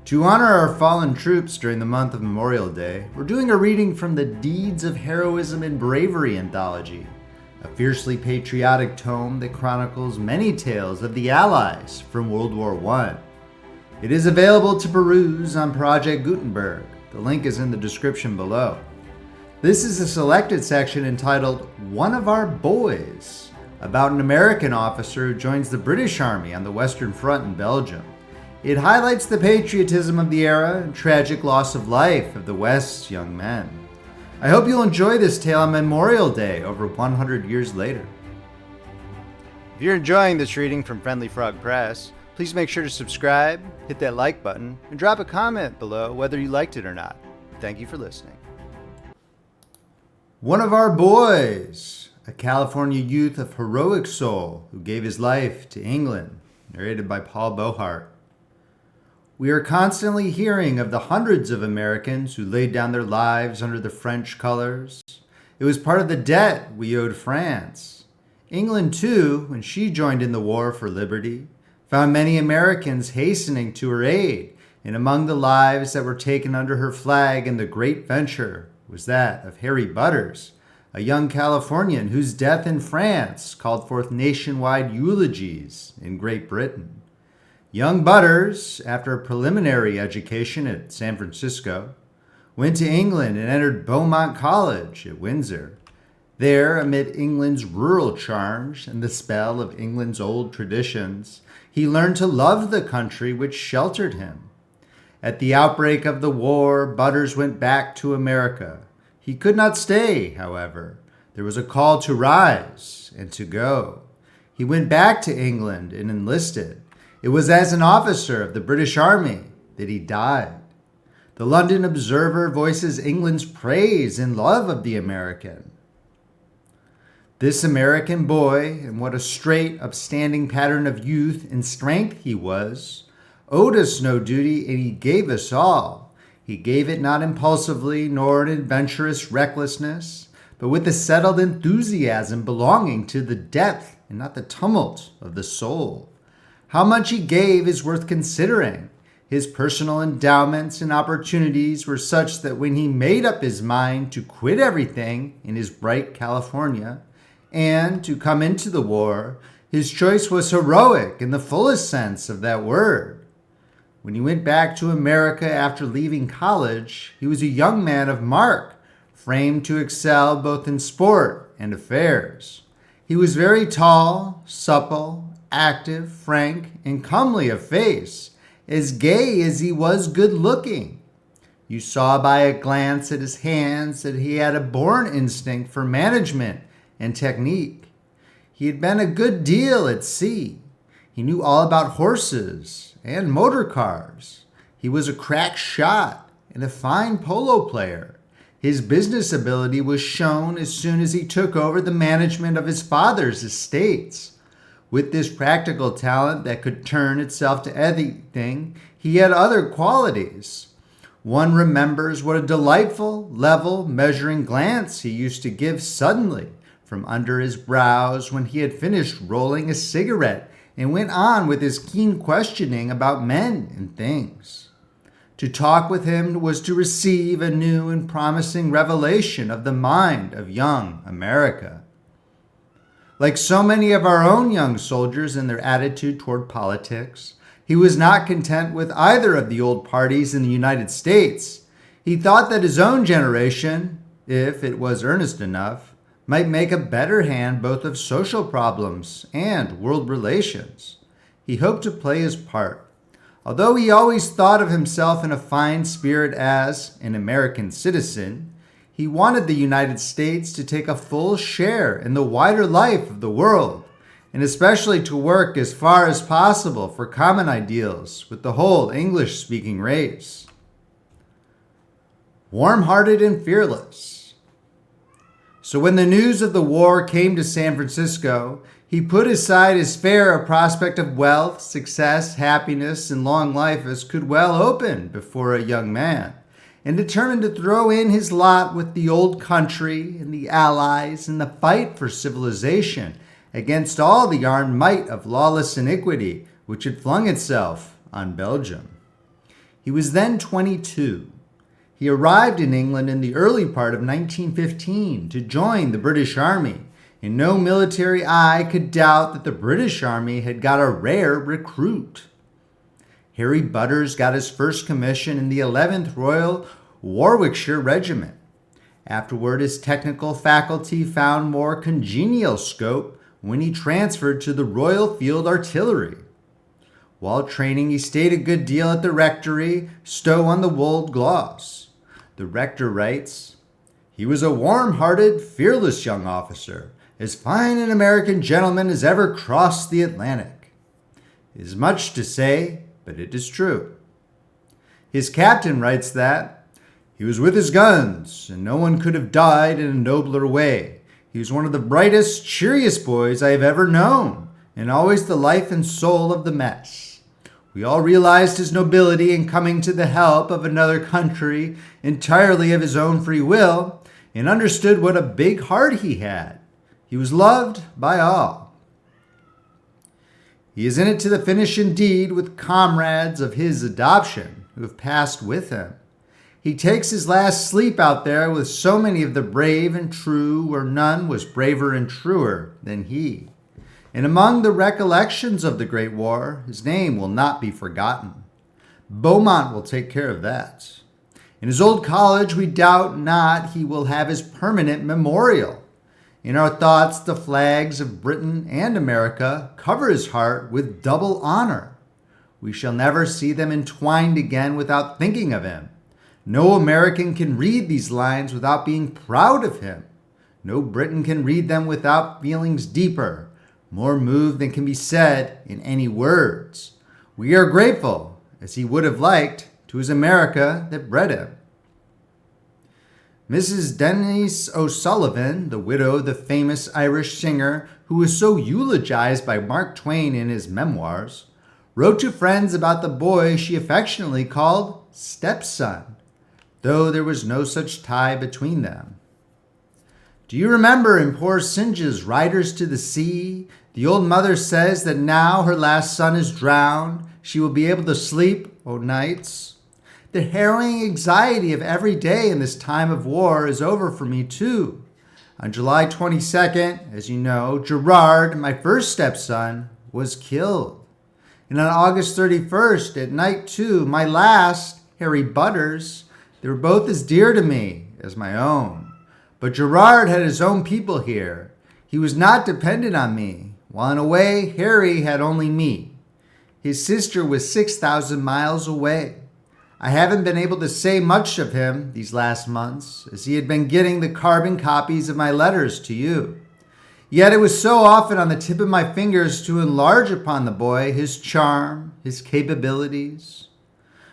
To honor our fallen troops during the month of Memorial Day, we're doing a reading from the Deeds of Heroism and Bravery anthology, a fiercely patriotic tome that chronicles many tales of the Allies from World War I. It is available to peruse on Project Gutenberg. The link is in the description below. This is a selected section entitled One of Our Boys, about an American officer who joins the British Army on the Western Front in Belgium. It highlights the patriotism of the era and tragic loss of life of the West's young men. I hope you'll enjoy this tale on Memorial Day over 100 years later. If you're enjoying this reading from Friendly Frog Press, please make sure to subscribe, hit that like button, and drop a comment below whether you liked it or not. Thank you for listening. One of Our Boys, a California youth of heroic soul who gave his life to England, narrated by Paul Bohart. We are constantly hearing of the hundreds of Americans who laid down their lives under the French colors. It was part of the debt we owed France. England, too, when she joined in the war for liberty, found many Americans hastening to her aid, and among the lives that were taken under her flag in the great venture was that of Harry Butters, a young Californian whose death in France called forth nationwide eulogies in Great Britain. Young Butters, after a preliminary education at San Francisco, went to England and entered Beaumont College at Windsor. There, amid England's rural charms and the spell of England's old traditions, he learned to love the country which sheltered him. At the outbreak of the war, Butters went back to America. He could not stay, however. There was a call to rise and to go. He went back to England and enlisted. It was as an officer of the British Army that he died. The London Observer voices England's praise and love of the American. This American boy, and what a straight, upstanding pattern of youth and strength he was, owed us no duty, and he gave us all. He gave it not impulsively, nor in adventurous recklessness, but with the settled enthusiasm belonging to the depth and not the tumult of the soul. How much he gave is worth considering. His personal endowments and opportunities were such that when he made up his mind to quit everything in his bright California and to come into the war, his choice was heroic in the fullest sense of that word. When he went back to America after leaving college, he was a young man of mark, framed to excel both in sport and affairs. He was very tall, supple, active, frank, and comely of face, as gay as he was good-looking. You saw by a glance at his hands that he had a born instinct for management and technique. He had been a good deal at sea. He knew all about horses and motor cars. He was a crack shot and a fine polo player. His business ability was shown as soon as he took over the management of his father's estates. With this practical talent that could turn itself to anything, he had other qualities. One remembers what a delightful, level, measuring glance he used to give suddenly from under his brows when he had finished rolling a cigarette and went on with his keen questioning about men and things. To talk with him was to receive a new and promising revelation of the mind of young America. Like so many of our own young soldiers in their attitude toward politics, he was not content with either of the old parties in the United States. He thought that his own generation, if it was earnest enough, might make a better hand both of social problems and world relations. He hoped to play his part. Although he always thought of himself in a fine spirit as an American citizen, he wanted the United States to take a full share in the wider life of the world, and especially to work as far as possible for common ideals with the whole English-speaking race. Warm-hearted and fearless. So when the news of the war came to San Francisco, he put aside as fair a prospect of wealth, success, happiness, and long life as could well open before a young man, and determined to throw in his lot with the old country and the Allies in the fight for civilization against all the armed might of lawless iniquity which had flung itself on Belgium. He was then 22. He arrived in England in the early part of 1915 to join the British Army, and no military eye could doubt that the British Army had got a rare recruit. Harry Butters got his first commission in the 11th Royal Warwickshire Regiment. Afterward, his technical faculty found more congenial scope when he transferred to the Royal Field Artillery. While training, he stayed a good deal at the rectory, Stow-on-the-Wold, Gloss. The rector writes, "He was a warm-hearted, fearless young officer, as fine an American gentleman as ever crossed the Atlantic." It is much to say, but it is true. His captain writes that, "He was with his guns, and no one could have died in a nobler way. He was one of the brightest, cheeriest boys I have ever known, and always the life and soul of the mess. We all realized his nobility in coming to the help of another country entirely of his own free will, and understood what a big heart he had. He was loved by all." He is in it to the finish indeed, with comrades of his adoption who have passed with him. He takes his last sleep out there with so many of the brave and true, where none was braver and truer than he. And among the recollections of the Great War, his name will not be forgotten. Beaumont will take care of that. In his old college, we doubt not he will have his permanent memorial. In our thoughts, the flags of Britain and America cover his heart with double honor. We shall never see them entwined again without thinking of him. No American can read these lines without being proud of him. No Briton can read them without feelings deeper, more moved than can be said in any words. We are grateful, as he would have liked, to his America that bred him. Mrs. Denise O'Sullivan, the widow of the famous Irish singer who was so eulogized by Mark Twain in his memoirs, wrote to friends about the boy she affectionately called stepson, though there was no such tie between them. "Do you remember in poor Singe's Riders to the Sea, the old mother says that now her last son is drowned, she will be able to sleep o' nights? The harrowing anxiety of every day in this time of war is over for me too. On July 22nd, as you know, Gerard, my first stepson, was killed. And on August 31st, at night too, my last, Harry Butters, they were both as dear to me as my own. But Gerard had his own people here. He was not dependent on me. While in a way, Harry had only me. His sister was 6,000 miles away. I haven't been able to say much of him these last months, as he had been getting the carbon copies of my letters to you. Yet it was so often on the tip of my fingers to enlarge upon the boy, his charm, his capabilities.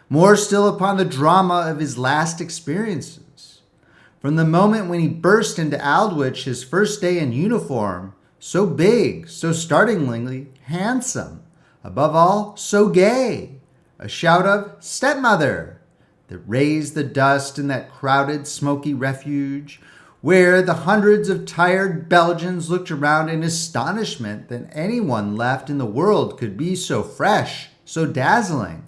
More still upon the drama of his last experiences. From the moment when he burst into Aldwych his first day in uniform, so big, so startlingly handsome, above all, so gay, a shout of "Stepmother!" that raised the dust in that crowded, smoky refuge, where the hundreds of tired Belgians looked around in astonishment that anyone left in the world could be so fresh, so dazzling.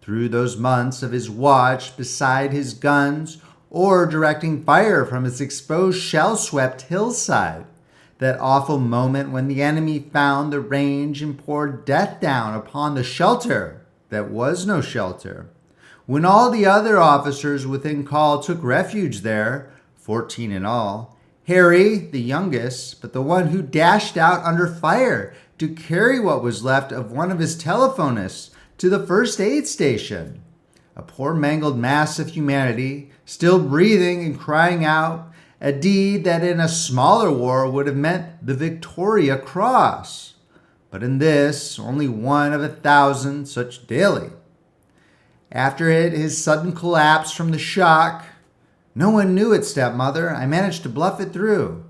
Through those months of his watch beside his guns, or directing fire from its exposed shell-swept hillside, that awful moment when the enemy found the range and poured death down upon the shelter that was no shelter. When all the other officers within call took refuge there, 14 in all, Harry, the youngest, but the one who dashed out under fire to carry what was left of one of his telephonists to the first aid station. A poor mangled mass of humanity, still breathing and crying out, a deed that in a smaller war would have meant the Victoria Cross. But in this, only one of 1,000 such daily. After it, his sudden collapse from the shock. No one knew it, stepmother. I managed to bluff it through.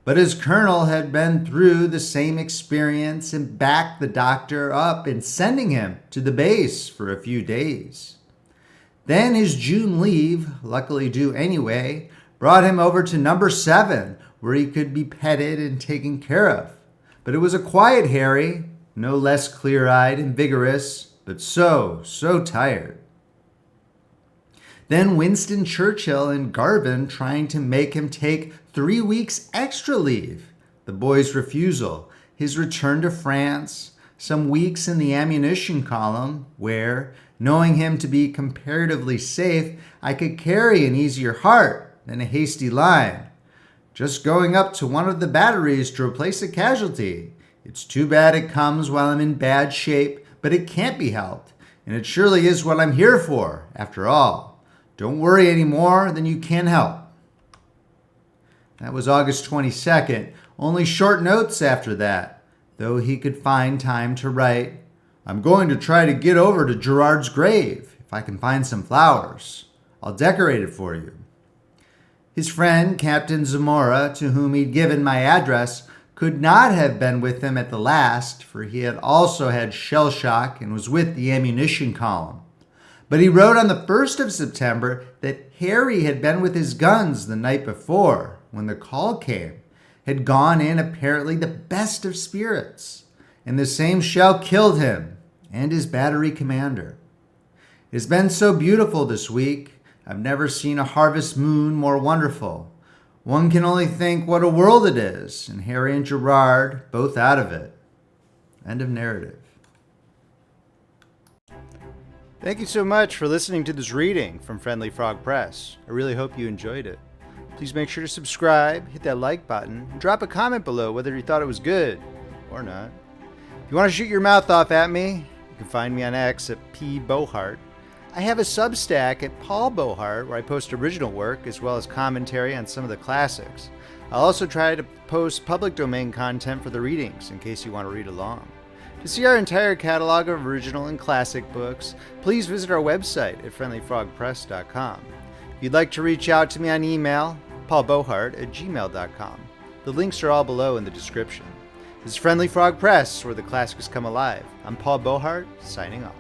But his colonel had been through the same experience and backed the doctor up in sending him to the base for a few days. Then his June leave, luckily due anyway, brought him over to number 7, where he could be petted and taken care of. But it was a quiet Harry, no less clear-eyed and vigorous, but so tired. Then Winston Churchill and Garvin trying to make him take 3 weeks extra leave. The boy's refusal, his return to France, some weeks in the ammunition column where, knowing him to be comparatively safe, I could carry an easier heart than a hasty line. Just going up to one of the batteries to replace a casualty. It's too bad it comes while I'm in bad shape, but it can't be helped. And it surely is what I'm here for, after all. Don't worry any more than you can help. That was August 22nd. Only short notes after that, though he could find time to write, I'm going to try to get over to Gerard's grave if I can find some flowers. I'll decorate it for you. His friend, Captain Zamora, to whom he'd given my address, could not have been with him at the last, for he had also had shell shock and was with the ammunition column. But he wrote on the 1st of September that Harry had been with his guns the night before, when the call came, had gone in apparently the best of spirits, and the same shell killed him and his battery commander. It's been so beautiful this week. I've never seen a harvest moon more wonderful. One can only think what a world it is, and Harry and Gerard both out of it. End of narrative. Thank you so much for listening to this reading from Friendly Frog Press. I really hope you enjoyed it. Please make sure to subscribe, hit that like button, and drop a comment below whether you thought it was good or not. If you want to shoot your mouth off at me, you can find me on X at pbohart. I have a Substack at Paul Bohart where I post original work as well as commentary on some of the classics. I'll also try to post public domain content for the readings in case you want to read along. To see our entire catalog of original and classic books, please visit our website at friendlyfrogpress.com. If you'd like to reach out to me on email, paulbohart@gmail.com. The links are all below in the description. This is Friendly Frog Press, where the classics come alive. I'm Paul Bohart, signing off.